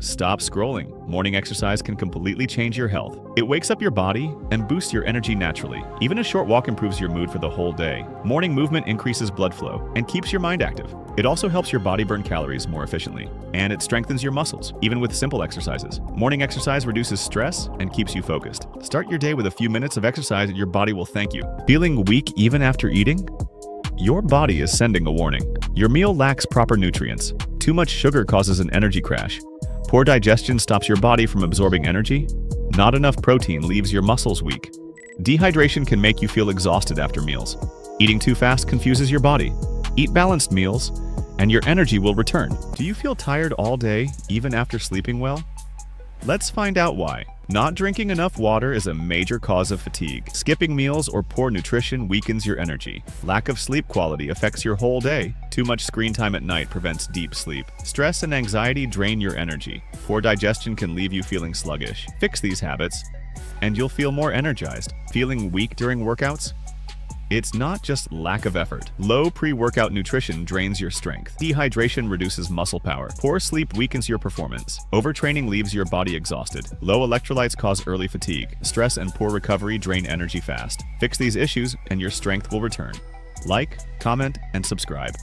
Stop scrolling. Morning exercise can completely change your health. It wakes up your body and boosts your energy naturally. Even a short walk improves your mood for the whole day. Morning movement increases blood flow and keeps your mind active. It also helps your body burn calories more efficiently. And it strengthens your muscles, even with simple exercises. Morning exercise reduces stress and keeps you focused. Start your day with a few minutes of exercise and your body will thank you. Feeling weak even after eating? Your body is sending a warning. Your meal lacks proper nutrients. Too much sugar causes an energy crash. Poor digestion stops your body from absorbing energy. Not enough protein leaves your muscles weak. Dehydration can make you feel exhausted after meals. Eating too fast confuses your body. Eat balanced meals, and your energy will return. Do you feel tired all day, even after sleeping well? Let's find out why. Not drinking enough water is a major cause of fatigue. Skipping meals or poor nutrition weakens your energy. Lack of sleep quality affects your whole day. Too much screen time at night prevents deep sleep. Stress and anxiety drain your energy. Poor digestion can leave you feeling sluggish. Fix these habits, and you'll feel more energized. Feeling weak during workouts? It's not just lack of effort. Low pre-workout nutrition drains your strength. Dehydration reduces muscle power. Poor sleep weakens your performance. Overtraining leaves your body exhausted. Low electrolytes cause early fatigue. Stress and poor recovery drain energy fast. Fix these issues and your strength will return. Like, comment, and subscribe.